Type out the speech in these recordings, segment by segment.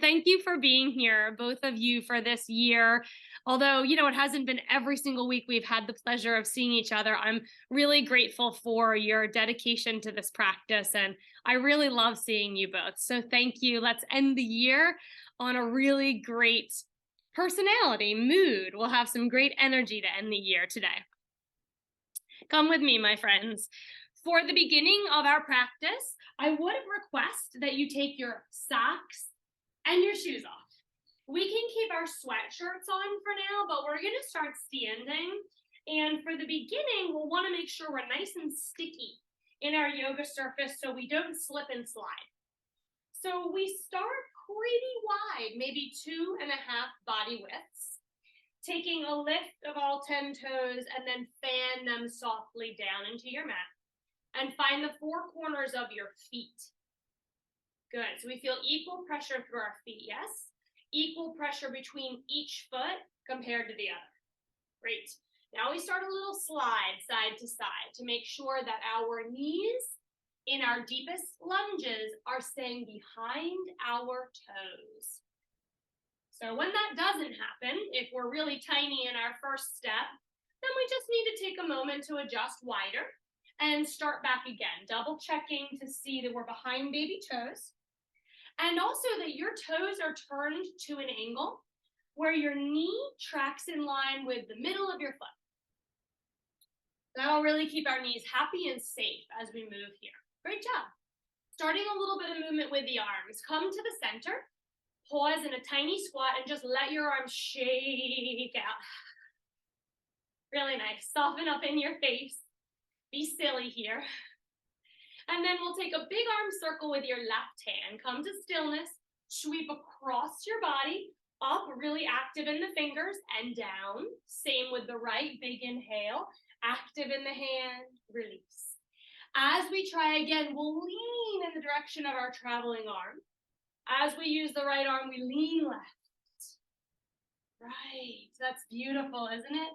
thank you for being here, both of you, for this year. Although, it hasn't been every single week we've had the pleasure of seeing each other, I'm really grateful for your dedication to this practice, and I really love seeing you both. So thank you. Let's end the year on a really great personality, mood. We'll have some great energy to end the year today. Come with me, my friends. For the beginning of our practice, I would request that you take your socks and your shoes off. We can keep our sweatshirts on for now, but we're gonna start standing. And for the beginning, we'll wanna make sure we're nice and sticky in our yoga surface so we don't slip and slide. So we start pretty wide, maybe 2.5 body widths, taking a lift of all 10 toes and then fan them softly down into your mat. And find the 4 corners of your feet. Good, so we feel equal pressure through our feet, yes? Equal pressure between each foot compared to the other. Great. Now we start a little slide side to side to make sure that our knees in our deepest lunges are staying behind our toes. So when that doesn't happen, if we're really tiny in our first step, then we just need to take a moment to adjust wider and start back again, double checking to see that we're behind baby toes. And also that your toes are turned to an angle where your knee tracks in line with the middle of your foot. That'll really keep our knees happy and safe as we move here. Great job. Starting a little bit of movement with the arms. Come to the center, pause in a tiny squat, and just let your arms shake out. Really nice. Soften up in your face. Be silly here. And then we'll take a big arm circle with your left hand. Come to stillness, sweep across your body, up, really active in the fingers, and down. Same with the right, big inhale, active in the hand, release. As we try again, we'll lean in the direction of our traveling arm. As we use the right arm, we lean left. Right, that's beautiful, isn't it?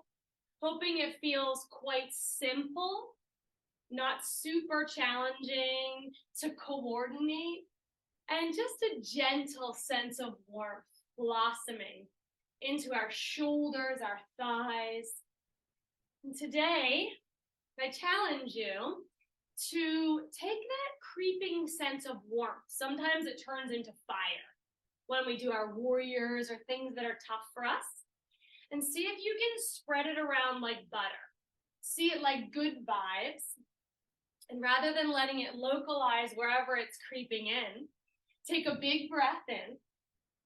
Hoping it feels quite simple, not super challenging to coordinate, and just a gentle sense of warmth blossoming into our shoulders, our thighs. And today, I challenge you to take that creeping sense of warmth. Sometimes it turns into fire when we do our warriors or things that are tough for us. And see if you can spread it around like butter. See it like good vibes. And rather than letting it localize wherever it's creeping in, take a big breath in,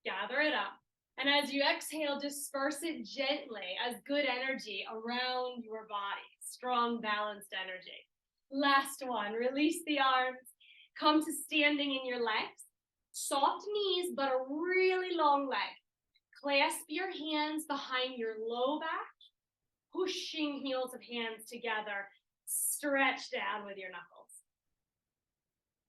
gather it up, and as you exhale, disperse it gently as good energy around your body, strong, balanced energy. Last one, release the arms, come to standing in your legs, soft knees, but a really long leg. Clasp your hands behind your low back, pushing heels of hands together. Stretch down with your knuckles.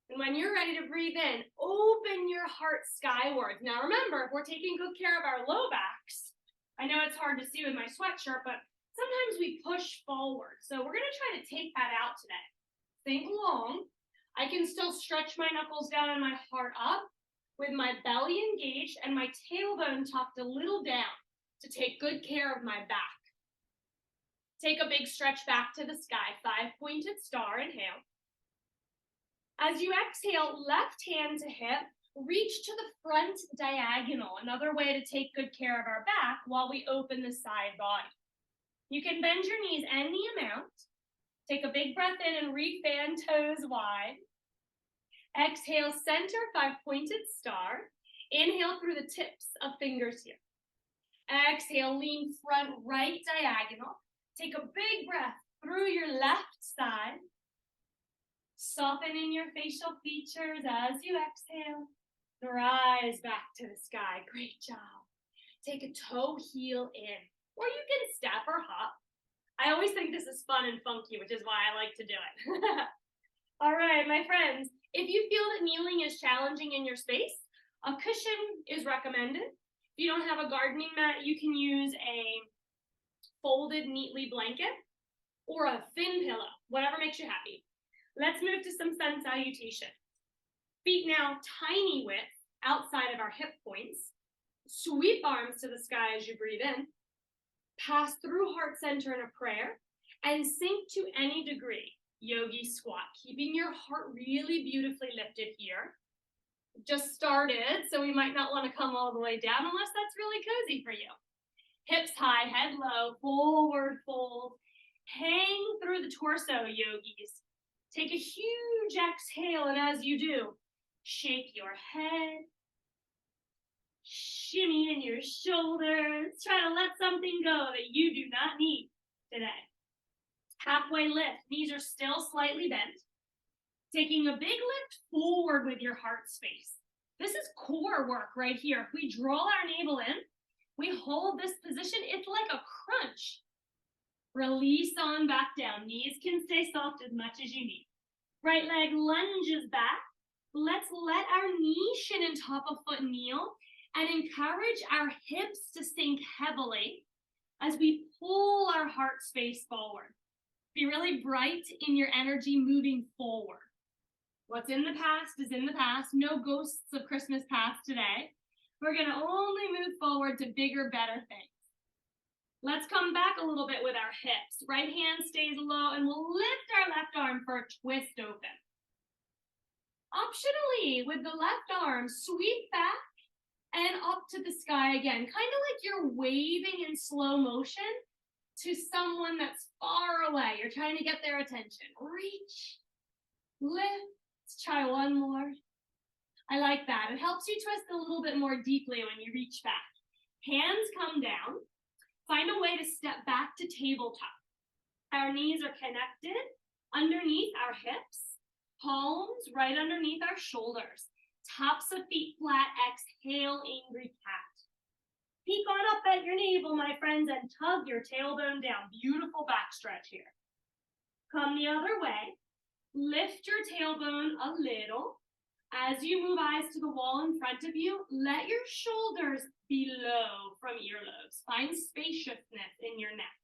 And when you're ready to breathe in, open your heart skyward. Now remember, if we're taking good care of our low backs, I know it's hard to see with my sweatshirt, but sometimes we push forward. So we're gonna try to take that out today. Think long. I can still stretch my knuckles down and my heart up with my belly engaged and my tailbone tucked a little down to take good care of my back. Take a big stretch back to the sky, 5-pointed star, inhale. As you exhale, left hand to hip, reach to the front diagonal, another way to take good care of our back while we open the side body. You can bend your knees any amount. Take a big breath in and re-fan toes wide. Exhale, center, 5-pointed star. Inhale through the tips of fingers here. Exhale, lean front right diagonal. Take a big breath through your left side. Soften in your facial features as you exhale. Rise back to the sky. Great job. Take a toe heel in, or you can step or hop. I always think this is fun and funky, which is why I like to do it. All right, my friends, if you feel that kneeling is challenging in your space, a cushion is recommended. If you don't have a gardening mat, you can use a folded neatly blanket or a thin pillow, whatever makes you happy. Let's move to some sun salutation. Feet now tiny width outside of our hip points. Sweep arms to the sky as you breathe in. Pass through heart center in a prayer and sink to any degree. Yogi squat, keeping your heart really beautifully lifted here. Just started, so we might not want to come all the way down unless that's really cozy for you. Hips high, head low, forward fold. Hang through the torso, yogis. Take a huge exhale, and as you do, shake your head. Shimmy in your shoulders. Try to let something go that you do not need today. Halfway lift. Knees are still slightly bent. Taking a big lift forward with your heart space. This is core work right here. If we draw our navel in, we hold this position. It's like a crunch. Release on back down. Knees can stay soft as much as you need. Right leg lunges back. Let's let our knee shin and top of foot kneel and encourage our hips to sink heavily as we pull our heart space forward. Be really bright in your energy moving forward. What's in the past is in the past. No ghosts of Christmas past today. We're going to only move forward to bigger, better things. Let's come back a little bit with our hips. Right hand stays low, and we'll lift our left arm for a twist open. Optionally, with the left arm, sweep back and up to the sky again. Kind of like you're waving in slow motion to someone that's far away. You're trying to get their attention. Reach, lift. Let's try one more. I like that. It helps you twist a little bit more deeply when you reach back. Hands come down. Find a way to step back to tabletop. Our knees are connected underneath our hips. Palms right underneath our shoulders. Tops of feet flat. Exhale, angry cat. Peek on up at your navel, my friends, and tug your tailbone down. Beautiful back stretch here. Come the other way. Lift your tailbone a little. As you move eyes to the wall in front of you, let your shoulders be low from earlobes. Find spaciousness in your neck.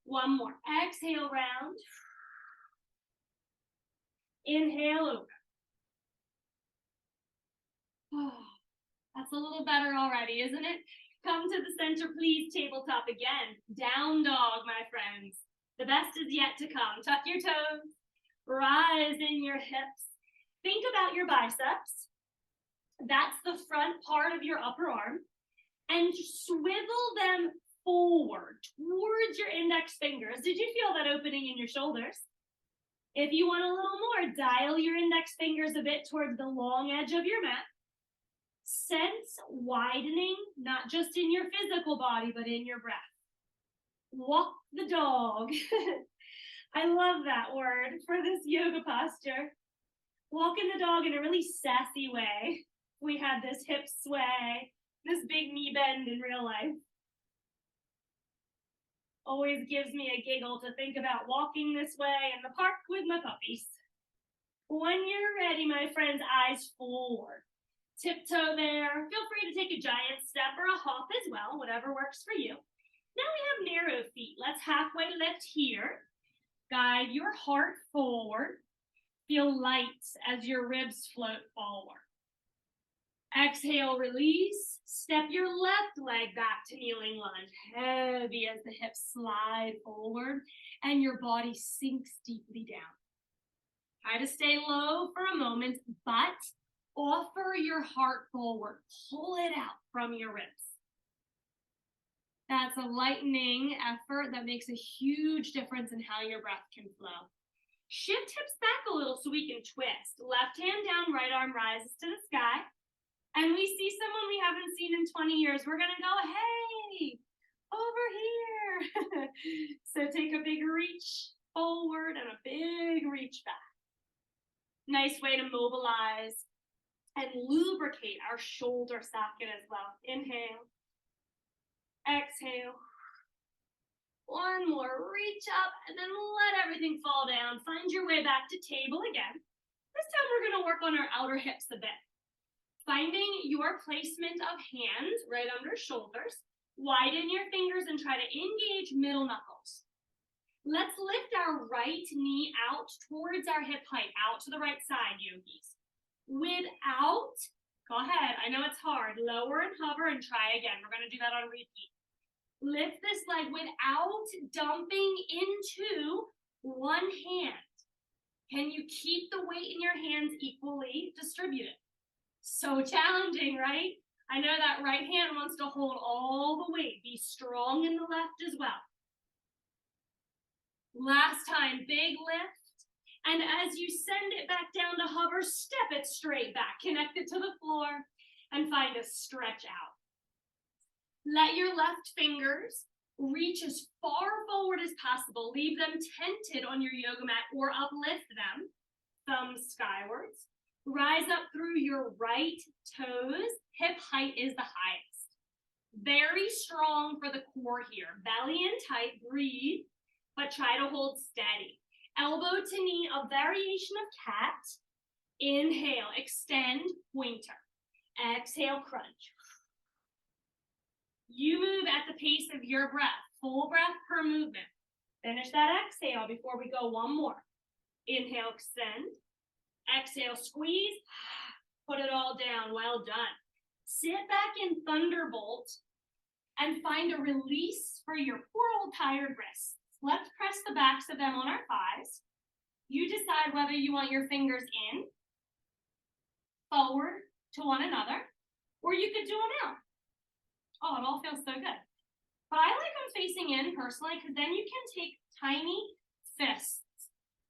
One more. Exhale, round. Inhale, over. Oh, that's a little better already, isn't it? Come to the center, please. Tabletop again. Down dog, my friends. The best is yet to come. Tuck your toes. Rise in your hips. Think about your biceps. That's the front part of your upper arm. And swivel them forward towards your index fingers. Did you feel that opening in your shoulders? If you want a little more, dial your index fingers a bit towards the long edge of your mat. Sense widening, not just in your physical body, but in your breath. Walk the dog. I love that word for this yoga posture. Walking the dog in a really sassy way. We had this hip sway, this big knee bend in real life. Always gives me a giggle to think about walking this way in the park with my puppies. When you're ready, my friends, eyes forward. Tiptoe there. Feel free to take a giant step or a hop as well, whatever works for you. Now we have narrow feet. Let's halfway lift here. Guide your heart forward. Feel light as your ribs float forward. Exhale, release. Step your left leg back to kneeling lunge. Heavy as the hips slide forward and your body sinks deeply down. Try to stay low for a moment, but offer your heart forward. Pull it out from your ribs. That's a lightening effort that makes a huge difference in how your breath can flow. Shift hips back a little so we can twist. Left hand down, right arm rises to the sky. And we see someone we haven't seen in 20 years. We're going to go, hey, over here. So take a big reach forward and a big reach back. Nice way to mobilize and lubricate our shoulder socket as well. Inhale. Exhale. One more, reach up, and then let everything fall down. Find your way back to table again. This time we're gonna work on our outer hips a bit. Finding your placement of hands right under shoulders. Widen your fingers and try to engage middle knuckles. Let's lift our right knee out towards our hip height, out to the right side, yogis. Without Go ahead. I know it's hard. Lower and hover and try again. We're going to do that on repeat. Lift this leg without dumping into one hand. Can you keep the weight in your hands equally distributed? So challenging, right? I know that right hand wants to hold all the weight. Be strong in the left as well. Last time, big lift. And as you send it back down to hover, step it straight back. Connect it to the floor and find a stretch out. Let your left fingers reach as far forward as possible. Leave them tented on your yoga mat or uplift them, thumbs skywards. Rise up through your right toes. Hip height is the highest. Very strong for the core here. Belly in tight, breathe, but try to hold steady. Elbow to knee, a variation of cat. Inhale, extend, pointer. Exhale, crunch. You move at the pace of your breath, full breath per movement. Finish that exhale before we go one more. Inhale, extend. Exhale, squeeze. Put it all down, well done. Sit back in Thunderbolt and find a release for your poor old tired wrists. Let's press the backs of them on our thighs. You decide whether you want your fingers in, forward to one another, or you could do them out. Oh, it all feels so good. But I like them facing in personally because then you can take tiny fists,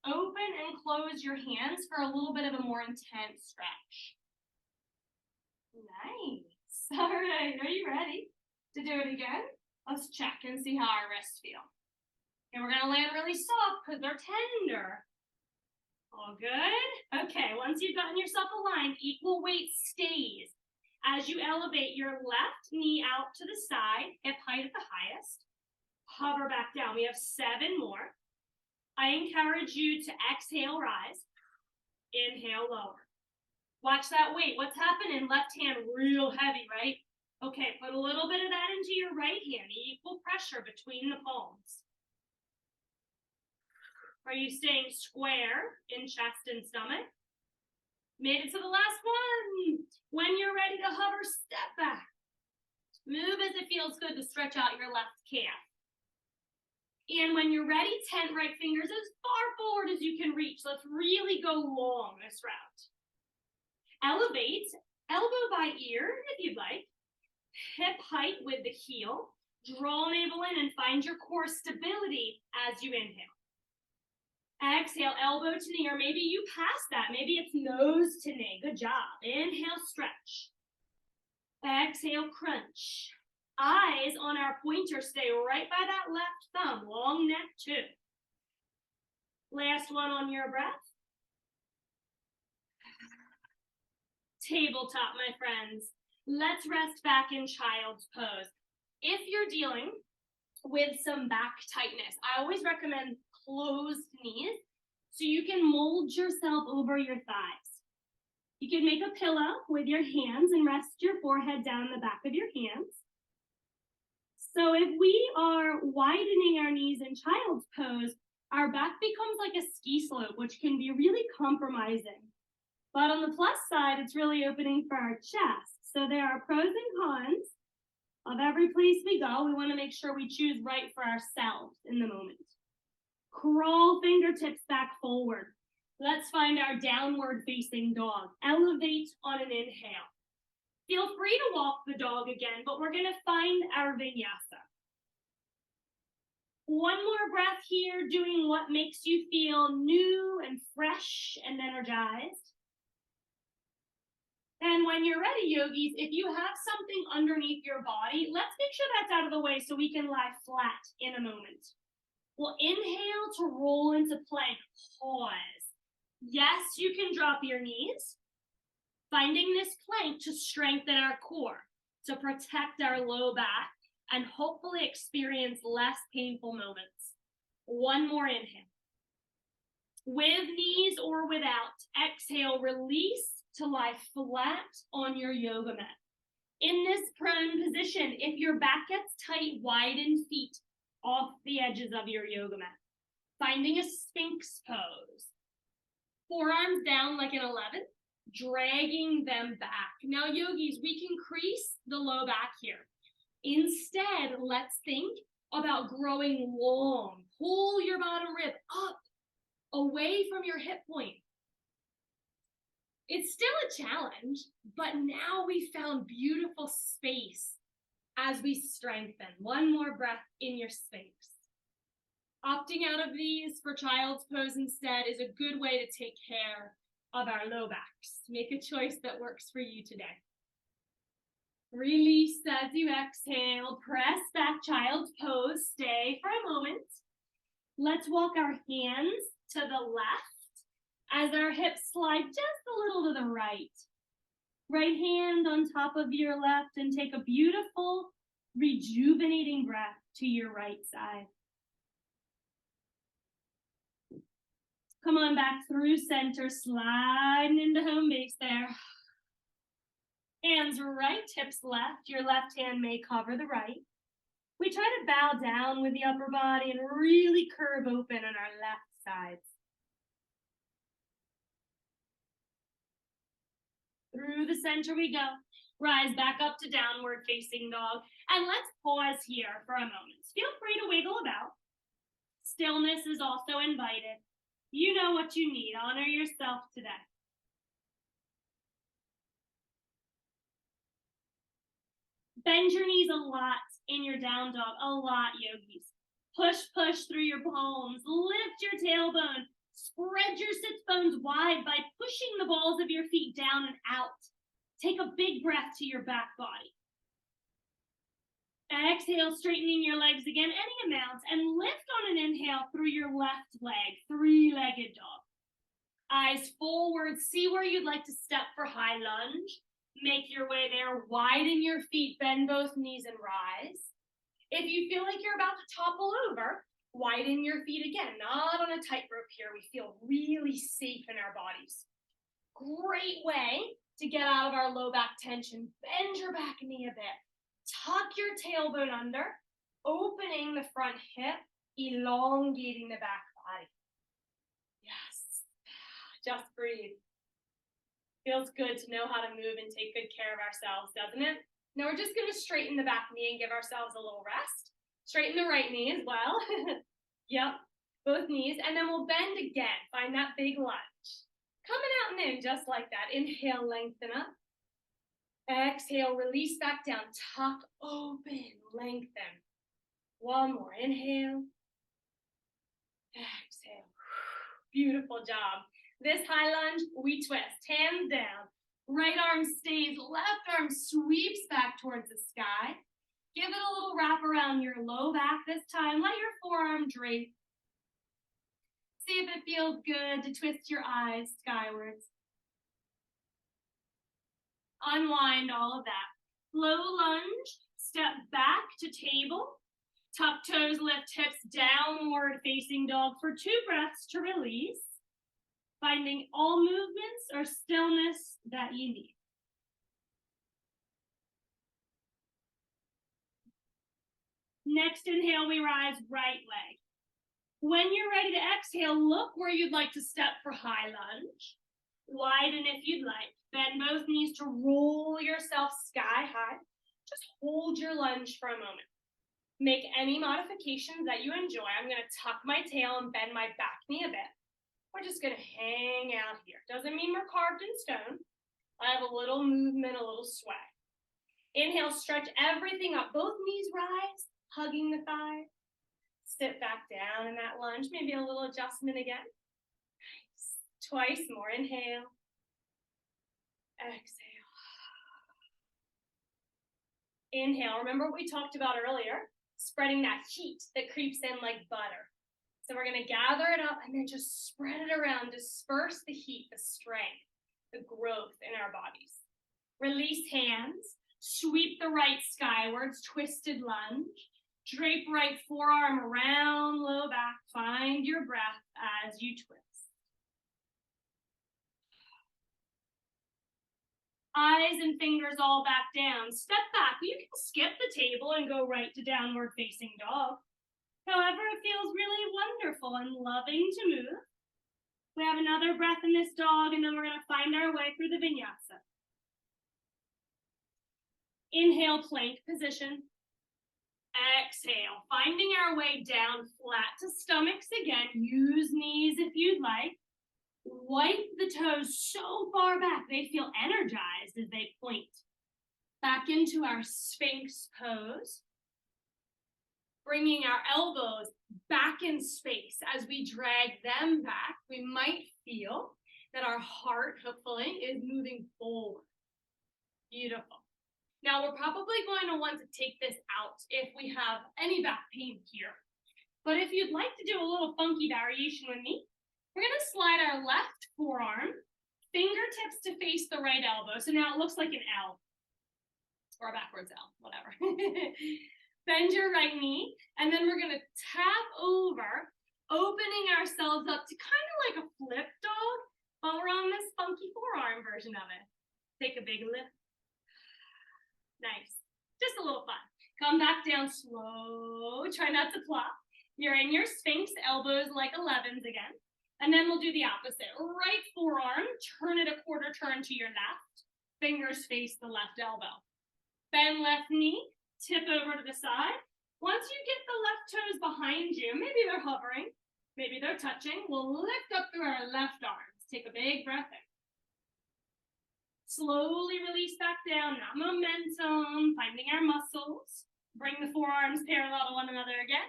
open and close your hands for a little bit of a more intense stretch. Nice. All right, are you ready to do it again? Let's check and see how our wrists feel. And we're gonna land really soft because they're tender. All good? Okay, once you've gotten yourself aligned, equal weight stays. As you elevate your left knee out to the side, hip height at the highest, hover back down. We have 7 more. I encourage you to exhale, rise, inhale, lower. Watch that weight. What's happening? Left hand real heavy, right? Okay, put a little bit of that into your right hand, equal pressure between the palms. Are you staying square in chest and stomach? Made it to the last one. When you're ready to hover, step back. Move as it feels good to stretch out your left calf. And when you're ready, tent right fingers as far forward as you can reach. Let's really go long this route. Elevate, elbow by ear if you'd like. Hip height with the heel. Draw navel in and find your core stability as you inhale. Exhale, elbow to knee, or maybe you pass that. Maybe it's nose to knee. Good job. Inhale, stretch. Exhale, crunch. Eyes on our pointer. Stay right by that left thumb. Long neck, too. Last one on your breath. Tabletop, my friends. Let's rest back in child's pose. If you're dealing with some back tightness, I always recommend closed knees so you can mold yourself over your thighs. You can make a pillow with your hands and rest your forehead down the back of your hands. So if we are widening our knees in child's pose, our back becomes like a ski slope, which can be really compromising. But on the plus side, it's really opening for our chest. So there are pros and cons of every place we go. We want to make sure we choose right for ourselves in the moment. Crawl fingertips back forward. Let's find our downward facing dog. Elevate on an inhale. Feel free to walk the dog again, but we're gonna find our vinyasa. One more breath here, doing what makes you feel new and fresh and energized. And when you're ready, yogis, if you have something underneath your body, let's make sure that's out of the way so we can lie flat in a moment. We'll inhale to roll into plank, pause. Yes, you can drop your knees, finding this plank to strengthen our core, to protect our low back, and hopefully experience less painful moments. One more inhale. With knees or without, exhale, release to lie flat on your yoga mat. In this prone position, if your back gets tight, widen feet off the edges of your yoga mat. Finding a Sphinx pose. Forearms down like an 11. dragging them back. Now, yogis, we can crease the low back here. Instead, let's think about growing long. Pull your bottom rib up, away from your hip point. It's still a challenge, but now we found beautiful space as we strengthen. One more breath in your space. Opting out of these for child's pose instead is a good way to take care of our low backs. Make a choice that works for you today. Release as you exhale. Press back, child's pose. Stay for a moment. Let's walk our hands to the left as our hips slide just a little to the right. Right hand on top of your left, and take a beautiful, rejuvenating breath to your right side. Come on back through center, sliding into home base there. Hands right, hips left. Your left hand may cover the right. We try to bow down with the upper body and really curve open on our left sides. Through the center we go. Rise back up to downward facing dog. And let's pause here for a moment. Feel free to wiggle about. Stillness is also invited. You know what you need. Honor yourself today. Bend your knees a lot in your down dog, a lot, yogis. Push through your palms. Lift your tailbone. Spread your sits bones wide by pushing the balls of your feet down and out. Take a big breath to your back body. Exhale, straightening your legs again, any amount, and lift on an inhale through your left leg, three-legged dog. Eyes forward, see where you'd like to step for high lunge. Make your way there, widen your feet, bend both knees and rise. If you feel like you're about to topple over, widen your feet again, not on a tightrope here. We feel really safe in our bodies. Great way to get out of our low back tension. Bend your back knee a bit. Tuck your tailbone under, opening the front hip, elongating the back body. Yes, just breathe. Feels good to know how to move and take good care of ourselves, doesn't it? Now we're just gonna straighten the back knee and give ourselves a little rest. Straighten the right knee as well. Yep, both knees, and then we'll bend again. Find that big lunge. Coming out and in just like that. Inhale, lengthen up. Exhale, release back down. Tuck, open, lengthen. One more. Inhale. Exhale. Beautiful job. This high lunge, we twist. Hands down. Right arm stays. Left arm sweeps back towards the sky. Give it a little wrap around your low back this time. Let your forearm drape. See if it feels good to twist your eyes skywards. Unwind all of that. Low lunge, step back to table. Tuck toes, lift hips, downward facing dog for 2 breaths to release. Finding all movements or stillness that you need. Next inhale, we rise right leg. When you're ready to exhale, look where you'd like to step for high lunge. Widen if you'd like. Bend both knees to roll yourself sky high. Just hold your lunge for a moment. Make any modifications that you enjoy. I'm going to tuck my tail and bend my back knee a bit. We're just going to hang out here. Doesn't mean we're carved in stone. I have a little movement, a little sway. Inhale, stretch everything up. Both knees rise, hugging the thigh. Sit back down in that lunge. Maybe a little adjustment again. Nice. Twice more. Inhale. Exhale. Inhale. Remember what we talked about earlier? Spreading that heat that creeps in like butter. So we're going to gather it up and then just spread it around. Disperse the heat, the strength, the growth in our bodies. Release hands. Sweep the right skywards. Twisted lunge. Drape right forearm around low back. Find your breath as you twist. Eyes and fingers all back down. Step back. You can skip the table and go right to downward facing dog. However, it feels really wonderful and loving to move. We have another breath in this dog, and then we're gonna find our way through the vinyasa. Inhale, plank position. Exhale, finding our way down flat to stomachs again. Use knees if you'd like. Wipe the toes so far back they feel energized as they point. Back into our Sphinx pose. Bringing our elbows back in space as we drag them back. We might feel that our heart, hopefully, is moving forward. Beautiful. Now, we're probably going to want to take this out if we have any back pain here. But if you'd like to do a little funky variation with me, we're going to slide our left forearm, fingertips to face the right elbow. So now it looks like an L, or a backwards L, whatever. Bend your right knee, and then we're going to tap over, opening ourselves up to kind of like a flip dog, but we're on this funky forearm version of it. Take a big lift. Nice. Just a little fun. Come back down slow. Try not to plop. You're in your Sphinx, elbows like 11s again. And then we'll do the opposite. Right forearm, turn it a quarter turn to your left. Fingers face the left elbow. Bend left knee, tip over to the side. Once you get the left toes behind you, maybe they're hovering, maybe they're touching, we'll lift up through our left arms. Take a big breath in. Slowly release back down, not momentum, finding our muscles. Bring the forearms parallel to one another again.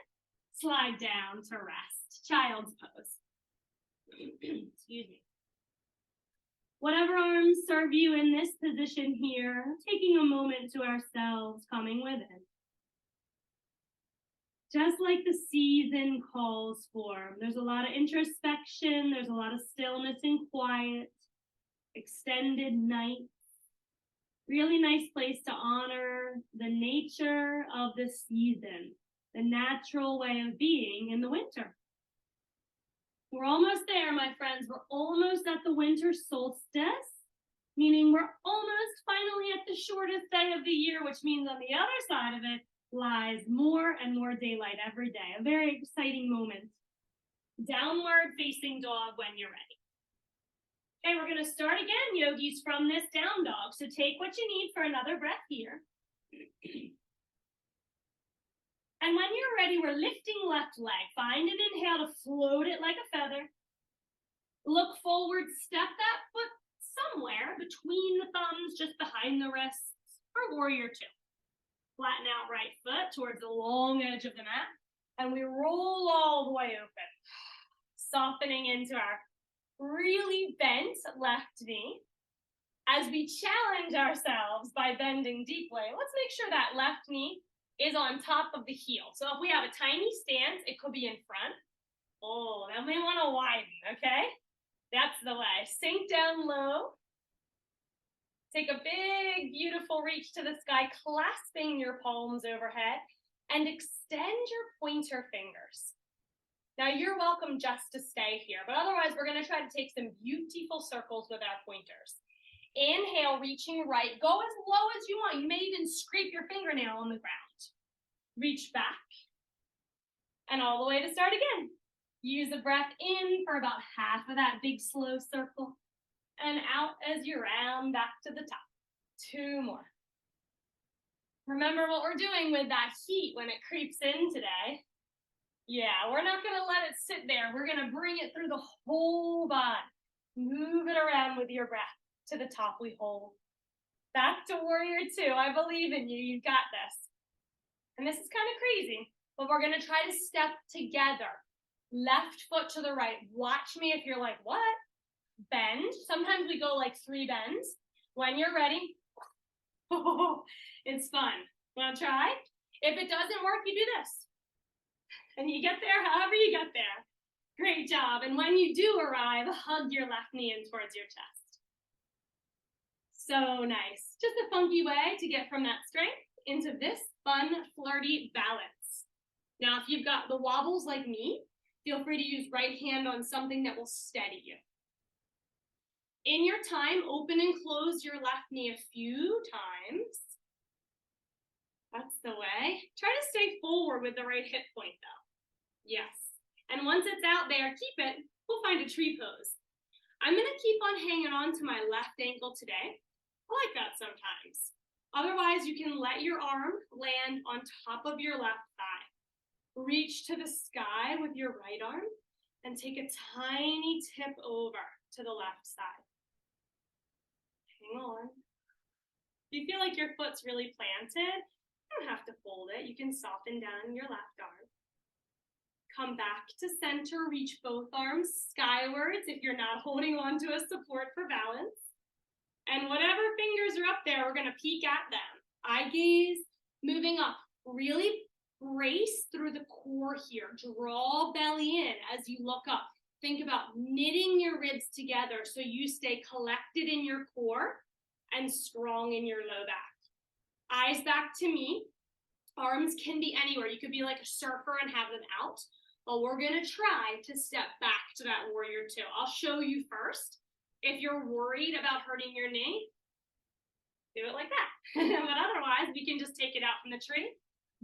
Slide down to rest, child's pose. Excuse me. Whatever arms serve you in this position here, taking a moment to ourselves, coming within. Just like the season calls for, there's a lot of introspection, there's a lot of stillness and quiet. Extended nights, really nice place to honor the nature of the season, the natural way of being in the winter. We're almost there, my friends. We're almost at the winter solstice, meaning we're almost finally at the shortest day of the year, which means on the other side of it lies more and more daylight every day. A very exciting moment. Downward facing dog when you're ready. Okay, we're going to start again, yogis, from this down dog. So take what you need for another breath here. And when you're ready, we're lifting left leg. Find an inhale to float it like a feather. Look forward, step that foot somewhere between the thumbs, just behind the wrists, for warrior two. Flatten out right foot towards the long edge of the mat. And we roll all the way open, softening into our really bent left knee. As we challenge ourselves by bending deeply, let's make sure that left knee is on top of the heel. So if we have a tiny stance, it could be in front. Oh, then we want to widen, okay? That's the way. Sink down low. Take a big, beautiful reach to the sky, clasping your palms overhead, and extend your pointer fingers. Now, you're welcome just to stay here, but otherwise, we're going to try to take some beautiful circles with our pointers. Inhale, reaching right. Go as low as you want. You may even scrape your fingernail on the ground. Reach back. And all the way to start again. Use the breath in for about half of that big, slow circle. And out as you round back to the top. Two more. Remember what we're doing with that heat when it creeps in today. Yeah, we're not going to let it sit there. We're going to bring it through the whole body. Move it around with your breath. To the top we hold. Back to warrior two. I believe in you. You've got this. And this is kind of crazy, but we're going to try to step together. Left foot to the right. Watch me if you're like, what? Bend. Sometimes we go like 3 bends. When you're ready, it's fun. Want to try? If it doesn't work, you do this. And you get there however you get there. Great job. And when you do arrive, hug your left knee in towards your chest. So nice. Just a funky way to get from that strength into this fun, flirty balance. Now, if you've got the wobbles like me, feel free to use right hand on something that will steady you. In your time, open and close your left knee a few times. That's the way. Try to stay forward with the right hip point, though. Yes. And once it's out there, keep it. We'll find a tree pose. I'm gonna keep on hanging on to my left ankle today. I like that sometimes. Otherwise, you can let your arm land on top of your left thigh. Reach to the sky with your right arm and take a tiny tip over to the left side. Hang on. If you feel like your foot's really planted, you don't have to fold it. You can soften down your left arm. Come back to center, reach both arms skywards if you're not holding on to a support for balance. And whatever fingers are up there, we're gonna peek at them. Eye gaze, moving up. Really brace through the core here. Draw belly in as you look up. Think about knitting your ribs together so you stay collected in your core and strong in your low back. Eyes back to me. Arms can be anywhere. You could be like a surfer and have them out, but we're gonna try to step back to that warrior two. I'll show you first. If you're worried about hurting your knee, do it like that. But otherwise, we can just take it out from the tree,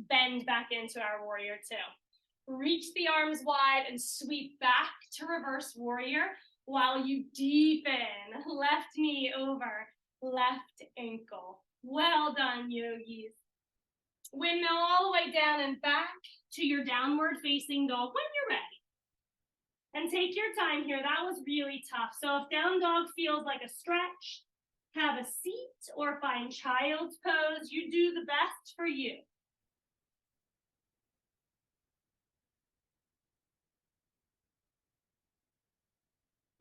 bend back into our warrior two. Reach the arms wide and sweep back to reverse warrior while you deepen left knee over left ankle. Well done, yogis. Windmill all the way down and back to your downward facing dog when you're ready. And take your time here. That was really tough. So if down dog feels like a stretch, have a seat or find child's pose. You do the best for you.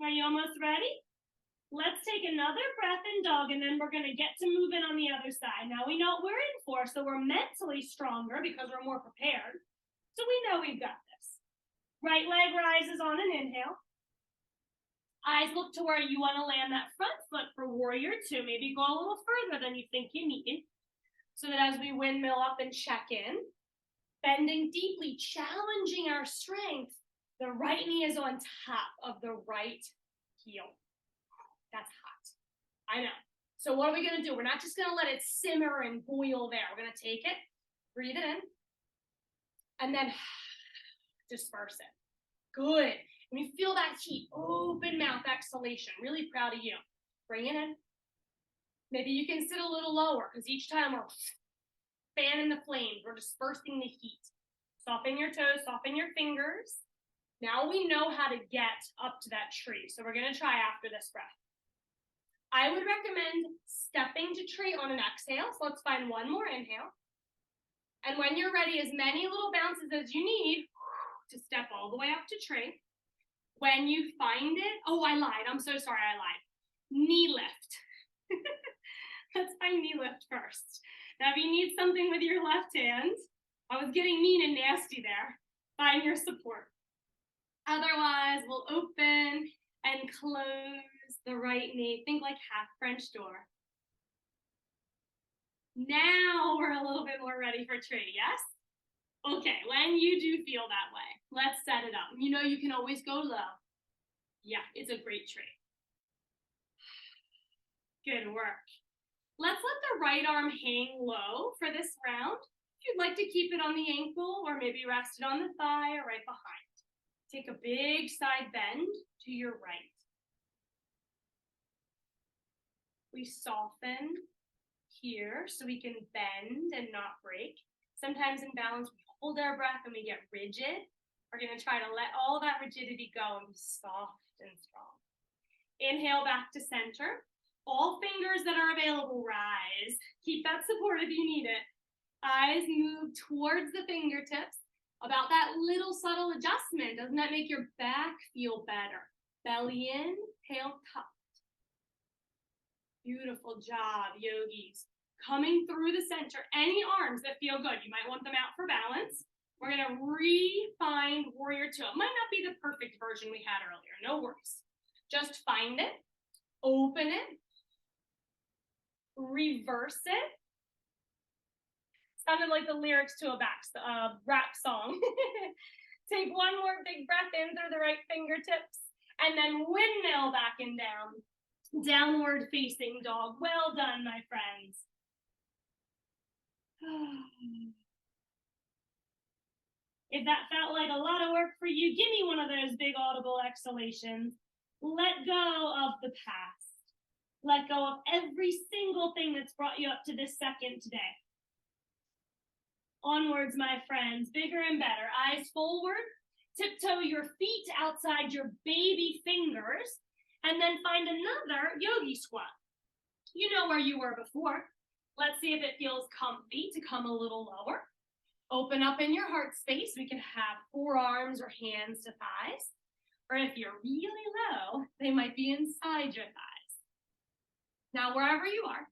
Are you almost ready? Let's take another breath in dog, and then we're going to get to moving on the other side. Now we know what we're in for, so we're mentally stronger because we're more prepared. So we know we've got this. Right leg rises on an inhale. Eyes look to where you want to land that front foot for warrior two. Maybe go a little further than you think you need. So that as we windmill up and check in, bending deeply, challenging our strength, the right knee is on top of the right heel. That's hot. I know. So what are we going to do? We're not just going to let it simmer and boil there. We're going to take it, breathe it in, and then disperse it. Good. When you feel that heat, open mouth exhalation. Really proud of you. Bring it in. Maybe you can sit a little lower because each time we're fanning the flames, we're dispersing the heat. Soften your toes, soften your fingers. Now we know how to get up to that tree. So we're going to try after this breath. I would recommend stepping to tree on an exhale. So let's find one more inhale. And when you're ready, as many little bounces as you need to step all the way up to tree. When you find it, oh, I lied. I'm so sorry, I lied. Knee lift. Let's find knee lift first. Now, if you need something with your left hand, I was getting mean and nasty there. Find your support. Otherwise, we'll open and close the right knee. Think like half French door. Now we're a little bit more ready for tree, yes? Okay, when you do feel that way, let's set it up. You know you can always go low. Yeah, it's a great tree. Good work. Let's let the right arm hang low for this round. If you'd like to keep it on the ankle or maybe rest it on the thigh or right behind. Take a big side bend to your right. We soften here so we can bend and not break. Sometimes in balance, we hold our breath and we get rigid. We're going to try to let all that rigidity go and be soft and strong. Inhale back to center. All fingers that are available rise. Keep that support if you need it. Eyes move towards the fingertips. About that little subtle adjustment, doesn't that make your back feel better? Belly in, tail tucked. Beautiful job, yogis. Coming through the center, any arms that feel good. You might want them out for balance. We're going to refine warrior two. It might not be the perfect version we had earlier. No worries. Just find it, open it, reverse it. Sounded like the lyrics to a rap song. Take one more big breath in through the right fingertips, and then windmill back and down. Downward facing dog. Well done, my friends. If that felt like a lot of work for you, give me one of those big audible exhalations. Let go of the past. Let go of every single thing that's brought you up to this second today. Onwards, my friends, bigger and better. Eyes forward, tiptoe your feet outside your baby fingers, and then find another yogi squat. You know where you were before. Let's see if it feels comfy to come a little lower. Open up in your heart space. We can have forearms or hands to thighs. Or if you're really low, they might be inside your thighs. Now, wherever you are,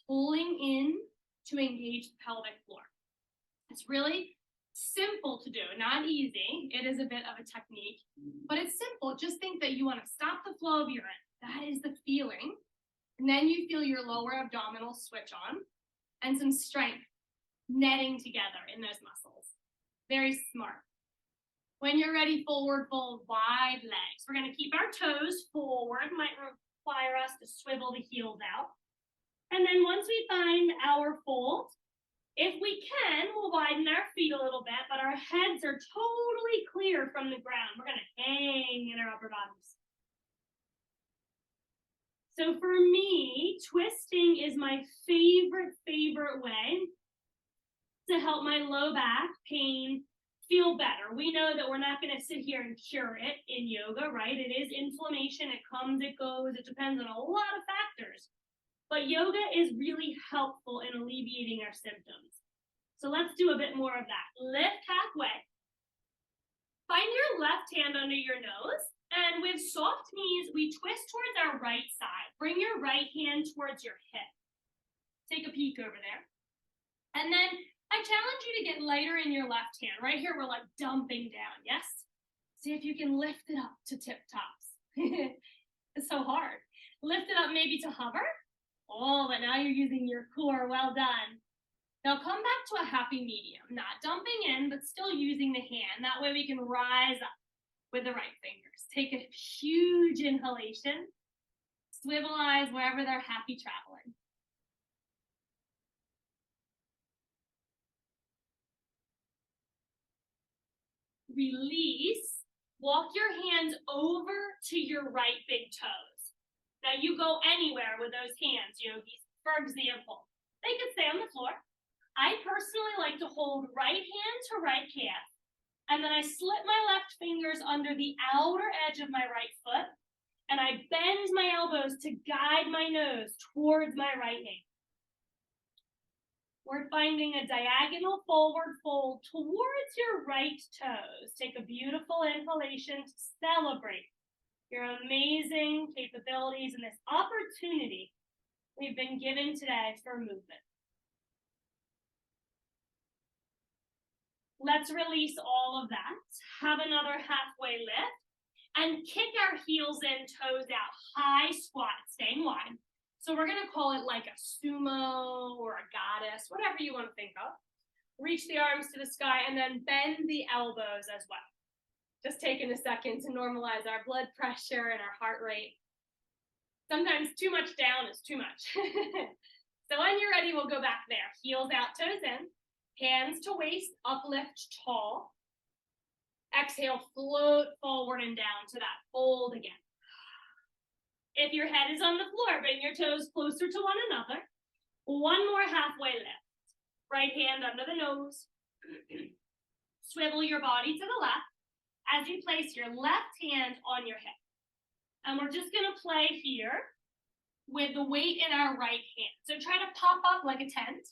pulling in to engage the pelvic floor. It's really simple to do, not easy. It is a bit of a technique, but it's simple. Just think that you want to stop the flow of urine. That is the feeling. And then you feel your lower abdominal switch on and some strength netting together in those muscles. Very smart. When you're ready, forward fold, wide legs. We're going to keep our toes forward. Might require us to swivel the heels out. And then once we find our fold, if we can, we'll widen our feet a little bit, but our heads are totally clear from the ground. We're going to hang in our upper bottoms. So for me, twisting is my favorite way to help my low back pain feel better. We know that we're not going to sit here and cure it in yoga, right? It is inflammation. It comes, it goes. It depends on a lot of factors. But yoga is really helpful in alleviating our symptoms. So let's do a bit more of that. Lift halfway. Find your left hand under your nose. And with soft knees, we twist towards our right side. Bring your right hand towards your hip. Take a peek over there. And then I challenge you to get lighter in your left hand. Right here, we're like dumping down, yes? See if you can lift it up to tip tops. It's so hard. Lift it up maybe to hover. Oh, but now you're using your core. Well done. Now come back to a happy medium, not dumping in, but still using the hand. That way we can rise up with the right fingers. Take a huge inhalation. Swivel eyes wherever they're happy traveling. Release. Walk your hands over to your right big toes. Now you go anywhere with those hands, yogis. For example, they can stay on the floor. I personally like to hold right hand to right calf, and then I slip my left fingers under the outer edge of my right foot, and I bend my elbows to guide my nose towards my right hand. We're finding a diagonal forward fold towards your right toes. Take a beautiful inhalation to celebrate your amazing capabilities and this opportunity we've been given today for movement. Let's release all of that. Have another halfway lift and kick our heels in, toes out, high squat, staying wide. So we're going to call it like a sumo or a goddess, whatever you want to think of. Reach the arms to the sky and then bend the elbows as well. Just taking a second to normalize our blood pressure and our heart rate. Sometimes too much down is too much. So when you're ready, we'll go back there. Heels out, toes in. Hands to waist, uplift tall. Exhale, float forward and down to that fold again. If your head is on the floor, bring your toes closer to one another. One more halfway lift. Right hand under the nose. Swivel your body to the left as you place your left hand on your hip. And we're just going to play here with the weight in our right hand. So try to pop up like a tent.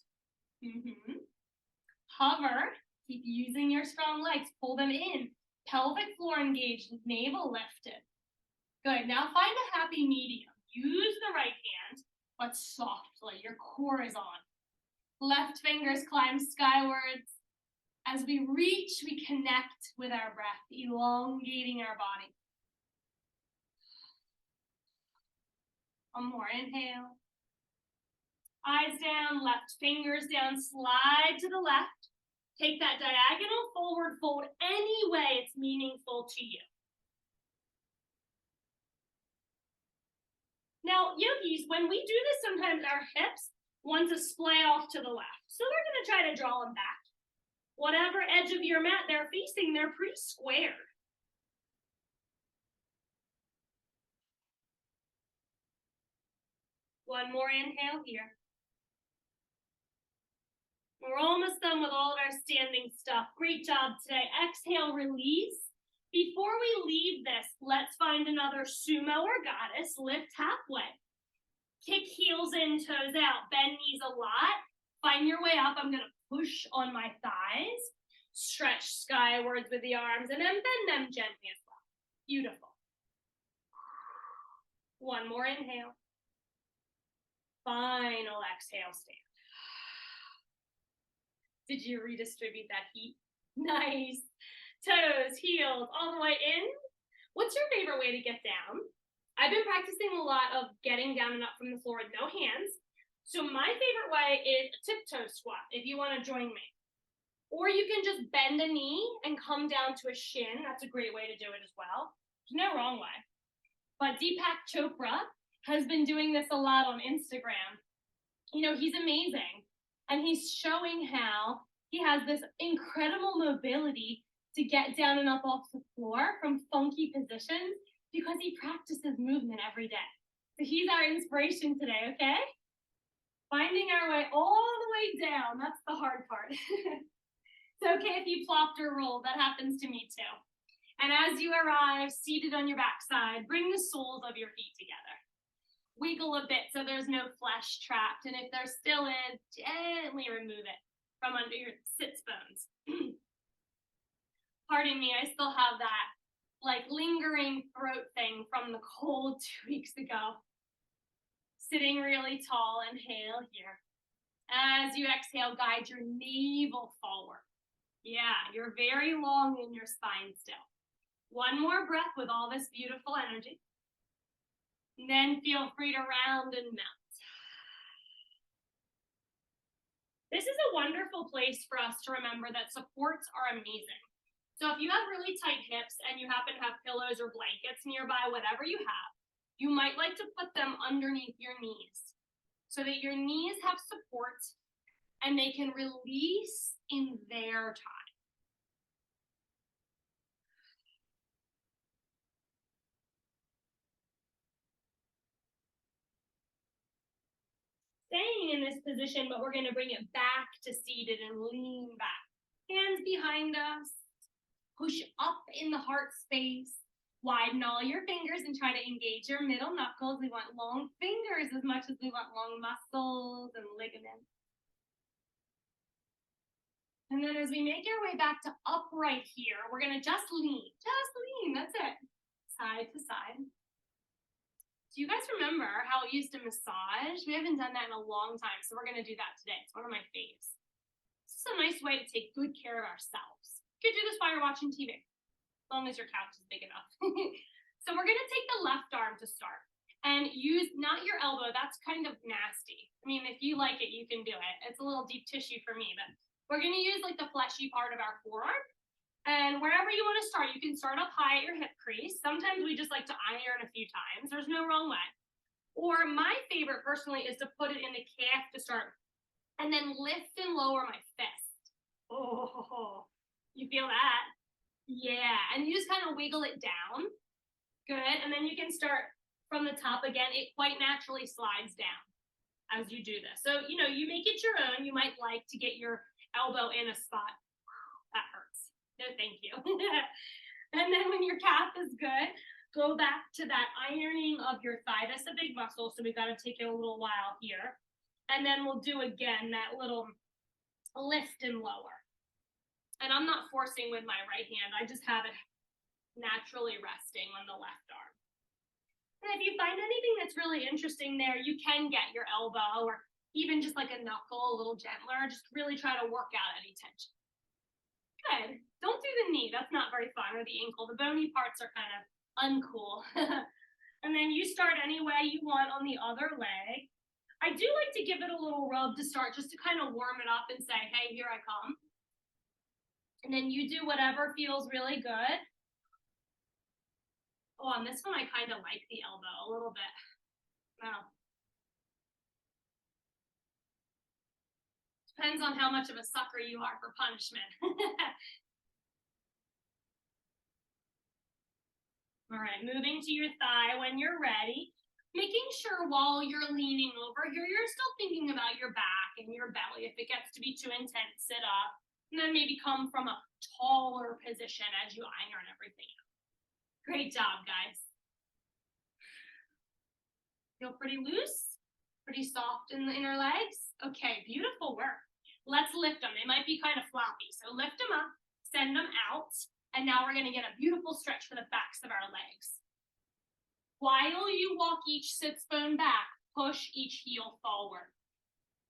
Hover, keep using your strong legs, pull them in, pelvic floor engaged, navel lifted. Good, now find a happy medium. Use the right hand, but softly, your core is on. Left fingers climb skywards. As we reach, we connect with our breath, elongating our body. One more, inhale. Eyes down, left fingers down, slide to the left. Take that diagonal forward fold any way it's meaningful to you. Now, yogis, when we do this, sometimes our hips want to splay off to the left. So we're going to try to draw them back. Whatever edge of your mat they're facing, they're pretty square. One more inhale here. We're almost done with all of our standing stuff. Great job today. Exhale, release. Before we leave this, let's find another sumo or goddess. Lift halfway. Kick heels in, toes out. Bend knees a lot. Find your way up. I'm going to push on my thighs. Stretch skywards with the arms and then bend them gently as well. Beautiful. One more inhale. Final exhale, stand. Did you redistribute that heat? Nice. Toes, heels, all the way in. What's your favorite way to get down? I've been practicing a lot of getting down and up from the floor with no hands. So my favorite way is a tiptoe squat, if you want to join me. Or you can just bend a knee and come down to a shin. That's a great way to do it as well. There's no wrong way. But Deepak Chopra has been doing this a lot on Instagram. You know, he's amazing. And he's showing how he has this incredible mobility to get down and up off the floor from funky positions because he practices movement every day. So he's our inspiration today, okay? Finding our way all the way down, that's the hard part. It's okay if you flopped or rolled, that happens to me too. And as you arrive, seated on your backside, bring the soles of your feet together. Wiggle a bit so there's no flesh trapped, and if there still is, gently remove it from under your sits bones. Pardon me, I still have that like lingering throat thing from the cold 2 weeks ago. Sitting really tall, inhale here. As you exhale, guide your navel forward. Yeah, you're very long in your spine still. One more breath with all this beautiful energy. And then feel free to round and melt. This is a wonderful place for us to remember that supports are amazing. So if you have really tight hips and you happen to have pillows or blankets nearby, whatever you have, you might like to put them underneath your knees so that your knees have support and they can release in their time. Staying in this position, but we're going to bring it back to seated and lean back. Hands behind us. Push up in the heart space. Widen all your fingers and try to engage your middle knuckles. We want long fingers as much as we want long muscles and ligaments. And then as we make our way back to upright here, we're going to just lean. That's it. Side to side. Do you guys remember how we used to massage? We haven't done that in a long time, so we're going to do that today. It's one of my faves. This is a nice way to take good care of ourselves. You could do this while you're watching TV, as long as your couch is big enough. So we're going to take the left arm to start and use not your elbow. That's kind of nasty. I mean, if you like it, you can do it. It's a little deep tissue for me, but we're going to use like the fleshy part of our forearm. And wherever you want to start, you can start up high at your hip crease. Sometimes we just like to iron a few times. There's no wrong way. Or my favorite personally is to put it in the calf to start and then lift and lower my fist. Oh, you feel that? Yeah, and you just kind of wiggle it down. Good, and then you can start from the top again. It quite naturally slides down as you do this. So, you know, you make it your own. You might like to get your elbow in a spot. That hurts. No, thank you. And then when your calf is good, go back to that ironing of your thigh. That's a big muscle, so we got to take it a little while here. And then we'll do again that little lift and lower. And I'm not forcing with my right hand. I just have it naturally resting on the left arm. And if you find anything that's really interesting there, you can get your elbow or even just like a knuckle a little gentler. Just really try to work out any tension. Good. Don't do the knee. That's not very fun, or the ankle. The bony parts are kind of uncool. And then you start any way you want on the other leg. I do like to give it a little rub to start, just to kind of warm it up and say, hey, here I come. And then you do whatever feels really good. Oh, on this one, I kind of like the elbow a little bit. Wow. Depends on how much of a sucker you are for punishment. All right, moving to your thigh when you're ready. Making sure while you're leaning over here, you're still thinking about your back and your belly. If it gets to be too intense, sit up. And then maybe come from a taller position as you iron everything out. Great job, guys. Feel pretty loose? Pretty soft in the inner legs? Okay, beautiful work. Let's lift them. They might be kind of floppy. So lift them up, send them out. And now we're gonna get a beautiful stretch for the backs of our legs. While you walk each sits bone back, push each heel forward.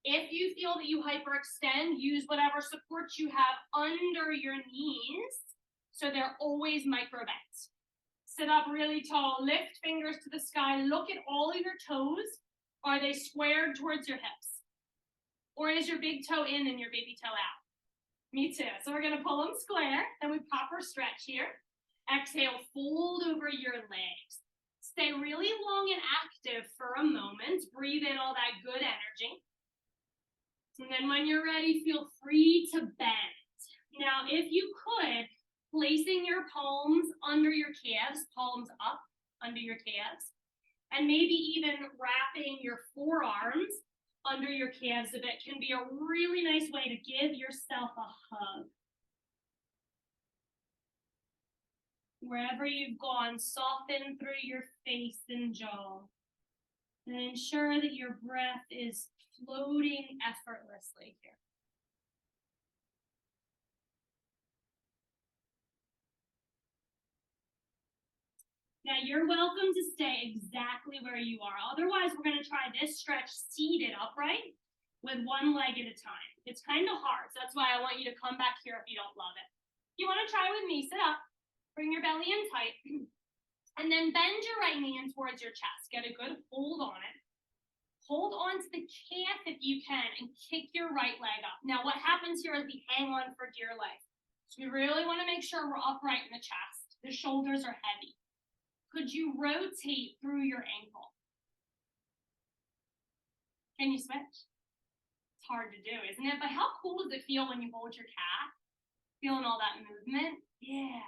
If you feel that you hyperextend, use whatever supports you have under your knees so they're always micro bent. Sit up really tall, lift fingers to the sky, look at all of your toes. Are they squared towards your hips? Or is your big toe in and your baby toe out? Me too. So we're gonna pull them square, then we pop our stretch here. Exhale, fold over your legs. Stay really long and active for a moment. Breathe in all that good energy. And then when you're ready, feel free to bend. Now, if you could, placing your palms under your calves, palms up under your calves, and maybe even wrapping your forearms under your calves a bit can be a really nice way to give yourself a hug. Wherever you've gone, soften through your face and jaw. And ensure that your breath is floating effortlessly here. Now you're welcome to stay exactly where you are. Otherwise, we're gonna try this stretch seated upright with one leg at a time. It's kind of hard, so that's why I want you to come back here if you don't love it. If you wanna try with me, sit up, bring your belly in tight, and then bend your right knee in towards your chest. Get a good hold on it. Hold on to the calf if you can and kick your right leg up. Now what happens here is we hang on for dear life. So we really wanna make sure we're upright in the chest. The shoulders are heavy. Could you rotate through your ankle? Can you switch? It's hard to do, isn't it? But how cool does it feel when you hold your calf? Feeling all that movement? Yeah.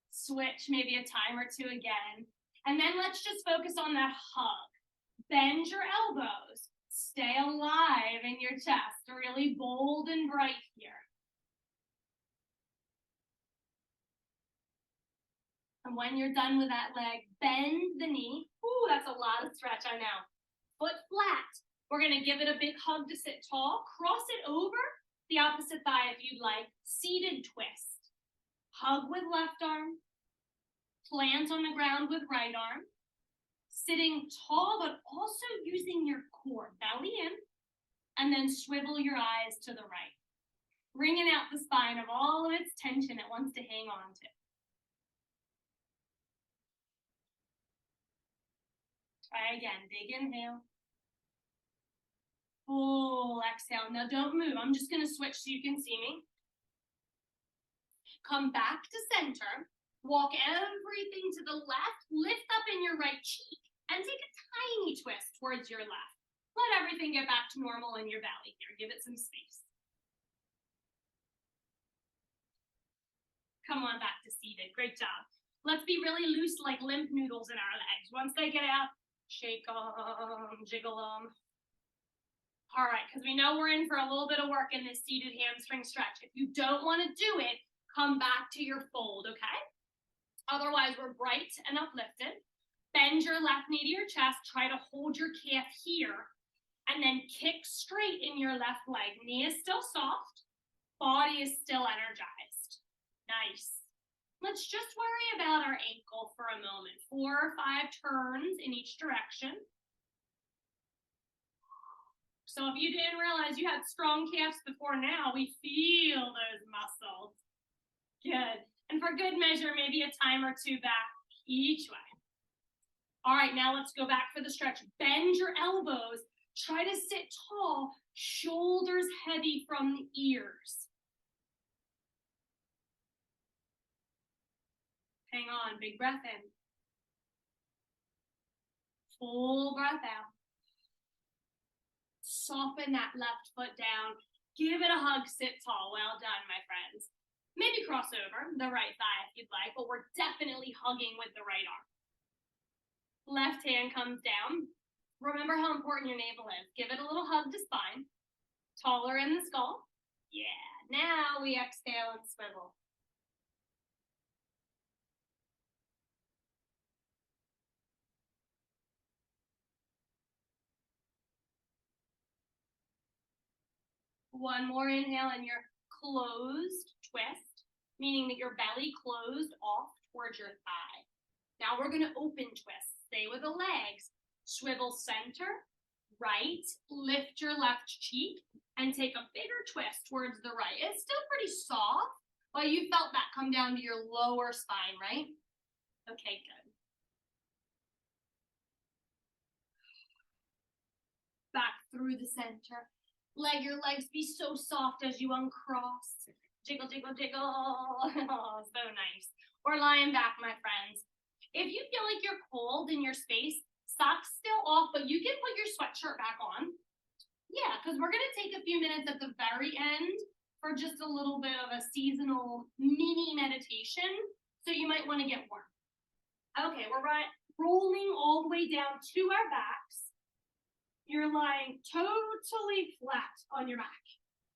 Switch maybe a time or two again. And then let's just focus on that hug. Bend your elbows. Stay alive in your chest. Really bold and bright here. And when you're done with that leg, bend the knee. Ooh, that's a lot of stretch, I know. Foot flat. We're gonna give it a big hug to sit tall. Cross it over the opposite thigh if you'd like. Seated twist. Hug with left arm. Plant on the ground with right arm. Sitting tall, but also using your core. Belly in. And then swivel your eyes to the right. Wringing out the spine of all of its tension it wants to hang on to. Try again, big inhale. Full exhale. Now don't move. I'm just gonna switch so you can see me. Come back to center. Walk everything to the left. Lift up in your right cheek and take a tiny twist towards your left. Let everything get back to normal in your belly here. Give it some space. Come on back to seated. Great job. Let's be really loose like limp noodles in our legs. Once they get out, shake them, jiggle them. All right, because we know we're in for a little bit of work in this seated hamstring stretch. If you don't want to do it, come back to your fold, okay? Otherwise, we're bright and uplifted. Bend your left knee to your chest. Try to hold your calf here. And then kick straight in your left leg. Knee is still soft. Body is still energized. Nice. Let's just worry about our ankle for a moment. 4 or 5 turns in each direction. So if you didn't realize you had strong calves before now, we feel those muscles. Good. And for good measure, maybe a time or two back each way. All right, now let's go back for the stretch. Bend your elbows. Try to sit tall, shoulders heavy from the ears. Hang on, big breath in. Full breath out. Soften that left foot down. Give it a hug, sit tall. Well done, my friends. Maybe cross over the right thigh if you'd like, but we're definitely hugging with the right arm. Left hand comes down. Remember how important your navel is. Give it a little hug to spine. Taller in the skull. Yeah, now we exhale and swivel. One more inhale and your closed twist, meaning that your belly closed off towards your thigh. Now we're gonna open twist. Stay with the legs. Swivel center, right, lift your left cheek, and take a bigger twist towards the right. It's still pretty soft, but you felt that come down to your lower spine, right? Okay, good. Back through the center. Let your legs be so soft as you uncross. Jiggle, jiggle, jiggle. Oh, so nice. Or lying back, my friends. If you feel like you're cold in your space, socks still off, but you can put your sweatshirt back on. Yeah, because we're going to take a few minutes at the very end for just a little bit of a seasonal mini meditation. So you might want to get warm. Okay, we're rolling all the way down to our backs. You're lying totally flat on your back.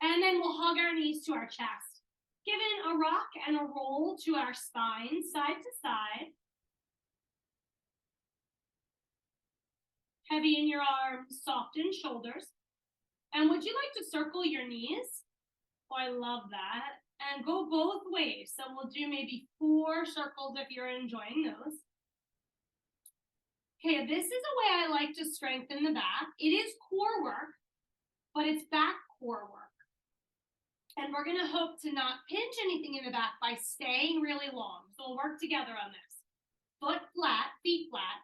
And then we'll hug our knees to our chest. Giving a rock and a roll to our spine, side to side. Heavy in your arms, soft in shoulders. And would you like to circle your knees? Oh, I love that. And go both ways. So we'll do maybe 4 circles if you're enjoying those. Okay, this is a way I like to strengthen the back. It is core work, but it's back core work. And we're gonna hope to not pinch anything in the back by staying really long. So we'll work together on this. Foot flat, feet flat,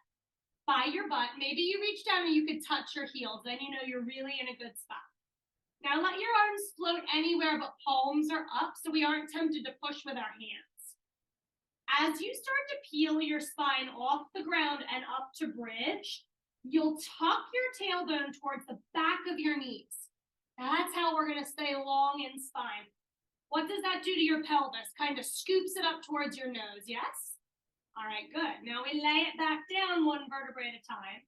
by your butt. Maybe you reach down and you could touch your heels, then you know you're really in a good spot. Now let your arms float anywhere but palms are up so we aren't tempted to push with our hands. As you start to peel your spine off the ground and up to bridge, you'll tuck your tailbone towards the back of your knees. That's how we're gonna stay long in spine. What does that do to your pelvis? Kind of scoops it up towards your nose, yes? All right, good. Now we lay it back down 1 vertebrae at a time.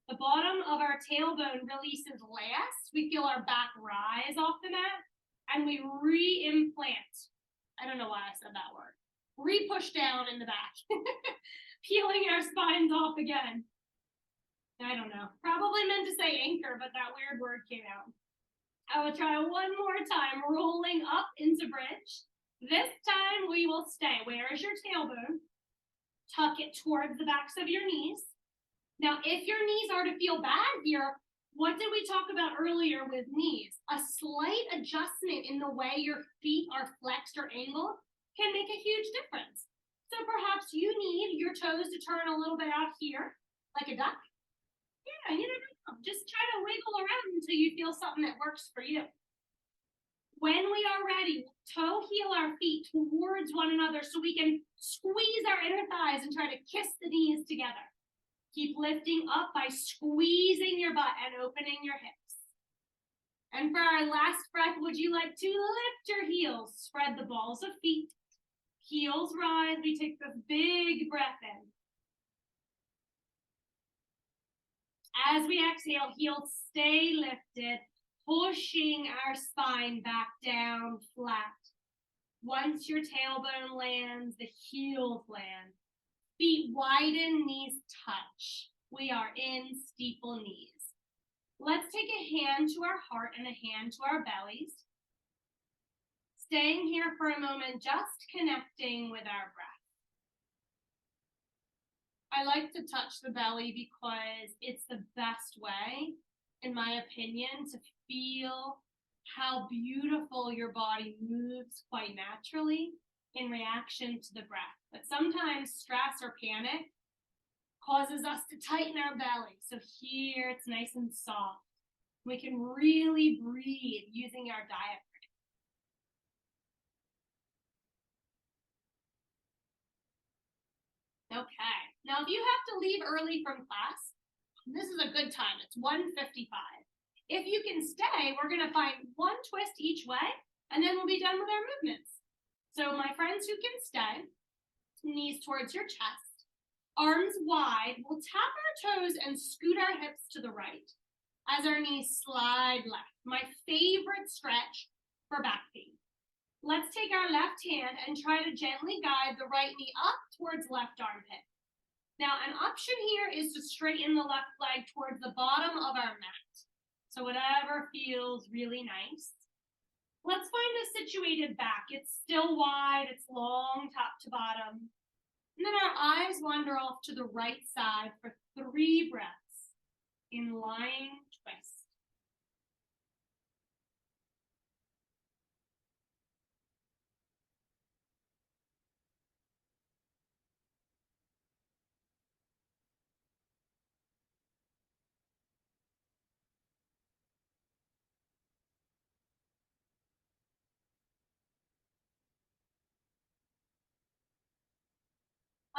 The bottom of our tailbone releases last. We feel our back rise off the mat, and we re-implant. I don't know why I said that word. Re-push down in the back. Peeling our spines off again. I don't know. Probably meant to say anchor, but that weird word came out. I will try 1 more time, rolling up into bridge. This time we will stay. Where is your tailbone? Tuck it towards the backs of your knees. Now, if your knees are to feel bad here, what did we talk about earlier with knees? A slight adjustment in the way your feet are flexed or angled can make a huge difference. So perhaps you need your toes to turn a little bit out here, like a duck. Yeah, you never know. Just try to wiggle around until you feel something that works for you. When we are ready, toe heel our feet towards one another so we can squeeze our inner thighs and try to kiss the knees together. Keep lifting up by squeezing your butt and opening your hips. And for our last breath, would you like to lift your heels? Spread the balls of feet. Heels rise. We take this big breath in. As we exhale, heels stay lifted, pushing our spine back down flat. Once your tailbone lands, the heels land. Feet widen, knees touch. We are in steeple knees. Let's take a hand to our heart and a hand to our bellies. Staying here for a moment, just connecting with our breath. I like to touch the belly because it's the best way, in my opinion, to feel how beautiful your body moves quite naturally in reaction to the breath. But sometimes stress or panic causes us to tighten our belly. So here it's nice and soft. We can really breathe using our diaphragm. Okay, now if you have to leave early from class, this is a good time. It's 1:55. If you can stay, we're going to find one twist each way, and then we'll be done with our movements. So my friends who can stay, knees towards your chest, arms wide, we'll tap our toes and scoot our hips to the right as our knees slide left. My favorite stretch for back pain. Let's take our left hand and try to gently guide the right knee up towards left armpit. Now, an option here is to straighten the left leg towards the bottom of our mat. So whatever feels really nice. Let's find a situated back. It's still wide, it's long, top to bottom. And then our eyes wander off to the right side for 3 breaths in lying twist.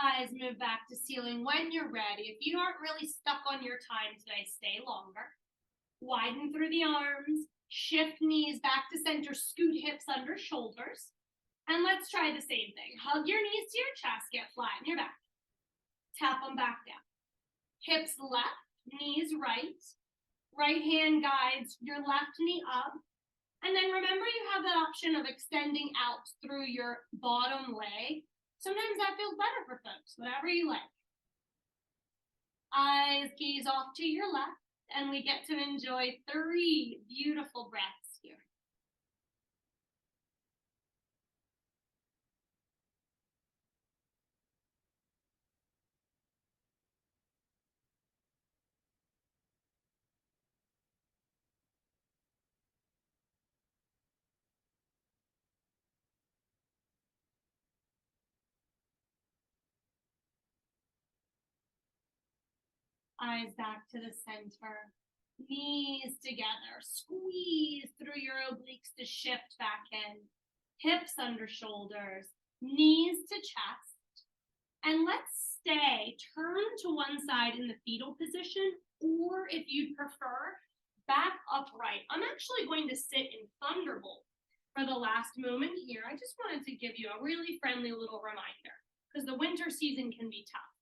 Eyes move back to ceiling when you're ready. If you aren't really stuck on your time today, stay longer. Widen through the arms, shift knees back to center, scoot hips under shoulders. And let's try the same thing. Hug your knees to your chest, get flat in your back. Tap them back down. Hips left, knees right. Right hand guides your left knee up. And then remember you have that option of extending out through your bottom leg. Sometimes that feels better for folks, whatever you like. Eyes gaze off to your left, and we get to enjoy 3 beautiful breaths here. Eyes back to the center, knees together, squeeze through your obliques to shift back in, hips under shoulders, knees to chest, and let's stay, turn to one side in the fetal position, or if you'd prefer, back upright. I'm actually going to sit in Thunderbolt for the last moment here. I just wanted to give you a really friendly little reminder, because the winter season can be tough.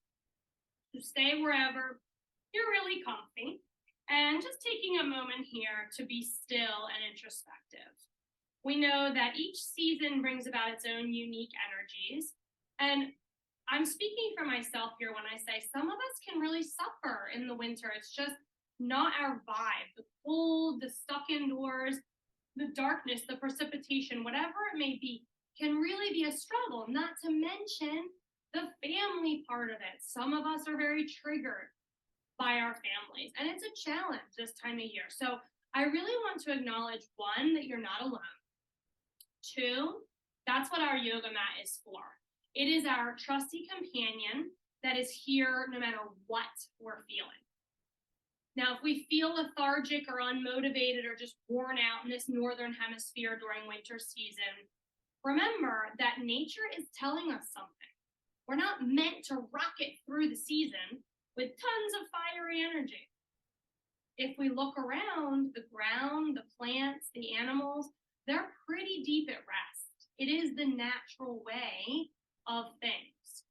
So stay wherever you're really comfy, and just taking a moment here to be still and introspective. We know that each season brings about its own unique energies, and I'm speaking for myself here when I say some of us can really suffer in the winter. It's just not our vibe. The cold, the stuck indoors, the darkness, the precipitation, whatever it may be, can really be a struggle, not to mention the family part of it. Some of us are very triggered by our families, and it's a challenge this time of year. So I really want to acknowledge, 1, that you're not alone. 2, that's what our yoga mat is for. It is our trusty companion that is here no matter what we're feeling. Now, if we feel lethargic or unmotivated or just worn out in this northern hemisphere during winter season, remember that nature is telling us something. We're not meant to rocket through the season with tons of fiery energy. If we look around, the ground, the plants, the animals, they're pretty deep at rest. It is the natural way of things.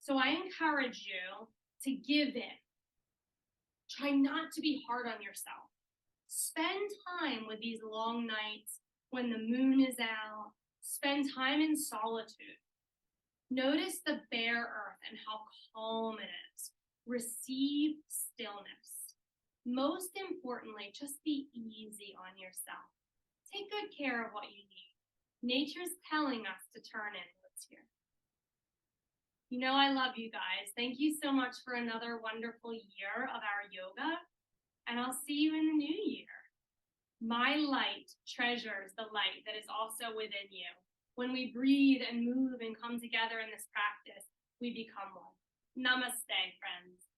So I encourage you to give in. Try not to be hard on yourself. Spend time with these long nights when the moon is out. Spend time in solitude. Notice the bare earth and how calm it is. Receive stillness. Most importantly, just be easy on yourself. Take good care of what you need. Nature's telling us to turn inwards here. You know I love you guys. Thank you so much for another wonderful year of our yoga, and I'll see you in the new year. My light treasures the light that is also within you. When we breathe and move and come together in this practice, we become one. Namaste, friends.